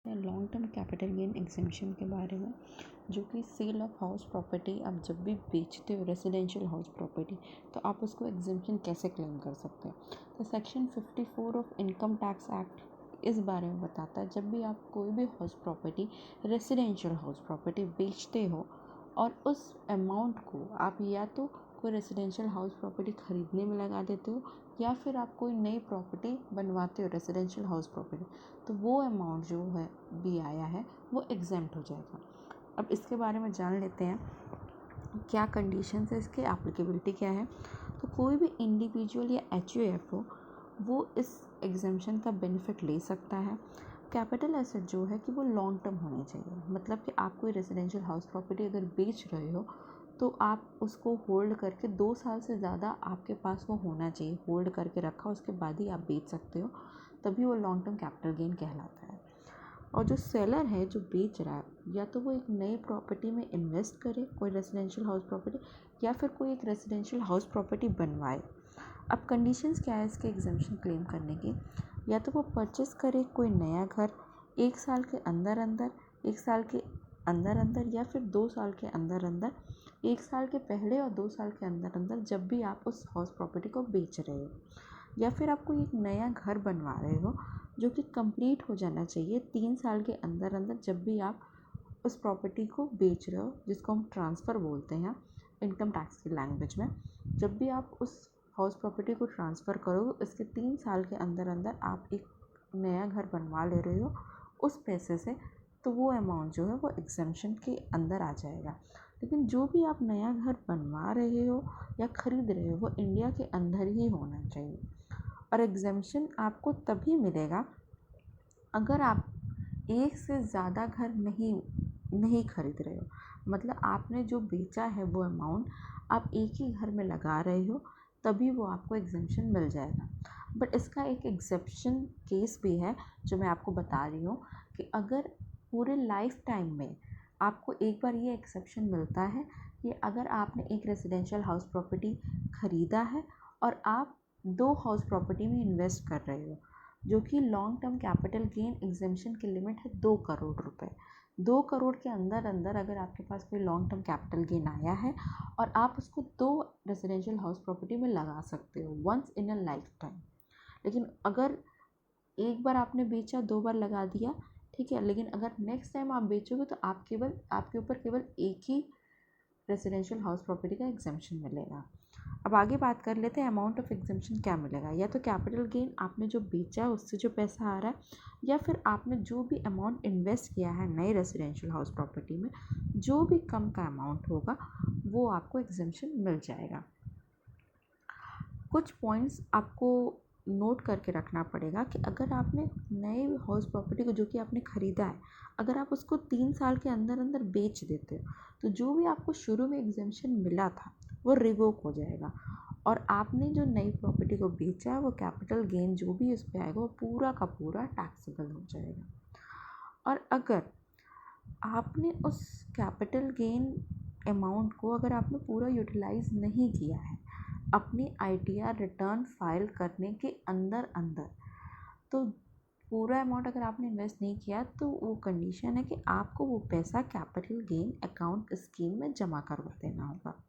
Long term capital gain exemption के बारे में, जो कि सेल ऑफ हाउस प्रॉपर्टी आप जब भी बेचते हो रेजिडेंशियल हाउस प्रॉपर्टी, तो आप उसको एग्जेम्पशन कैसे क्लेम कर सकते हैं। तो section 54 of income tax act इस बारे में बताता है, जब भी आप कोई भी house property residential house property बेचते हो और उस अमाउंट को आप या तो कोई रेजिडेंशियल हाउस प्रॉपर्टी ख़रीदने में लगा देते हो या फिर आप कोई नई प्रॉपर्टी बनवाते हो रेजिडेंशियल हाउस प्रॉपर्टी, तो वो अमाउंट जो है भी आया है वो एग्जेम्प्ट हो जाएगा। अब इसके बारे में जान लेते हैं क्या कंडीशंस है, इसके एप्लीकेबिलिटी क्या है। तो कोई भी इंडिविजुअल या एचयूएफ हो वो इस एग्जेम्पशन का बेनिफिट ले सकता है। कैपिटल एसेट जो है कि वो लॉन्ग टर्म होनी चाहिए, मतलब कि आप कोई रेजिडेंशियल हाउस प्रॉपर्टी अगर बेच रहे हो तो आप उसको होल्ड करके 2 साल से ज़्यादा आपके पास वो होना चाहिए, होल्ड करके रखा उसके बाद ही आप बेच सकते हो, तभी वो लॉन्ग टर्म कैपिटल गेन कहलाता है। और जो सेलर है जो बेच रहा है, या तो वो एक नई प्रॉपर्टी में इन्वेस्ट करे, कोई रेजिडेंशियल हाउस प्रॉपर्टी, या फिर कोई एक रेजिडेंशियल हाउस प्रॉपर्टी बनवाए। अब कंडीशंस क्या है इसके एग्जेम्पशन क्लेम करने की, या तो वो परचेस करे कोई नया घर 1 साल के अंदर अंदर, 1 साल के अंदर अंदर, या फिर 2 साल के अंदर अंदर, 1 साल के पहले और 2 साल के अंदर अंदर जब भी आप उस हाउस प्रॉपर्टी को बेच रहे हो, या फिर आप कोई एक नया घर बनवा रहे हो जो कि कंप्लीट हो जाना चाहिए 3 साल के अंदर अंदर जब भी आप उस प्रॉपर्टी को बेच रहे हो, जिसको हम ट्रांसफ़र बोलते हैं इनकम टैक्स की लैंग्वेज में। जब भी आप उस हाउस प्रॉपर्टी को ट्रांसफ़र करोगे इसके 3 साल के अंदर अंदर आप एक नया घर बनवा ले रहे हो उस पैसे से, तो वो अमाउंट जो है वो एग्जेम्पशन के अंदर आ जाएगा। लेकिन जो भी आप नया घर बनवा रहे हो या ख़रीद रहे हो वो इंडिया के अंदर ही होना चाहिए। और एग्जेम्पशन आपको तभी मिलेगा अगर आप एक से ज़्यादा घर नहीं खरीद रहे हो, मतलब आपने जो बेचा है वो अमाउंट आप एक ही घर में लगा रहे हो, तभी वो आपको एग्जेम्पशन मिल जाएगा। बट इसका एक एक्सेप्शन केस भी है जो मैं आपको बता रही हूँ कि अगर पूरे लाइफ टाइम में आपको एक बार ये एक्सेप्शन मिलता है कि अगर आपने एक रेजिडेंशियल हाउस प्रॉपर्टी ख़रीदा है और आप 2 हाउस प्रॉपर्टी में इन्वेस्ट कर रहे हो, जो कि long term capital gain exemption की लिमिट है 2 करोड़ रुपए। 2 करोड़ के अंदर अंदर अगर आपके पास कोई लॉन्ग टर्म कैपिटल गेन आया है और आप उसको 2 रेजिडेंशियल हाउस प्रॉपर्टी में लगा सकते हो once in a lifetime. लेकिन अगर एक बार आपने बेचा 2 बार लगा दिया, ठीक है, लेकिन अगर नेक्स्ट टाइम आप बेचोगे तो आपके ऊपर केवल एक ही रेजिडेंशियल हाउस प्रॉपर्टी का एग्जेम्पशन मिलेगा। अब आगे बात कर लेते हैं अमाउंट ऑफ एग्जेम्पशन क्या मिलेगा। या तो कैपिटल गेन आपने जो बेचा है उससे जो पैसा आ रहा है, या फिर आपने जो भी अमाउंट इन्वेस्ट किया है नई रेजिडेंशियल हाउस प्रॉपर्टी में, जो भी कम का अमाउंट होगा वो आपको एग्जेम्पशन मिल जाएगा। कुछ पॉइंट्स आपको नोट करके रखना पड़ेगा कि अगर आपने नए हाउस प्रॉपर्टी को जो कि आपने ख़रीदा है, अगर आप उसको 3 साल के अंदर अंदर बेच देते हो तो जो भी आपको शुरू में एग्जेम्पशन मिला था वो रिवोक हो जाएगा, और आपने जो नई प्रॉपर्टी को बेचा है वो कैपिटल गेन जो भी उस पर आएगा वो पूरा का पूरा टैक्सेबल हो जाएगा। और अगर आपने उस कैपिटल गेन अमाउंट को अगर आपने पूरा यूटिलाइज़ नहीं किया है अपनी आईटीआर रिटर्न फाइल करने के अंदर अंदर, तो पूरा अमाउंट अगर आपने इन्वेस्ट नहीं किया तो वो कंडीशन है कि आपको वो पैसा कैपिटल गेन अकाउंट स्कीम में जमा करवा देना होगा।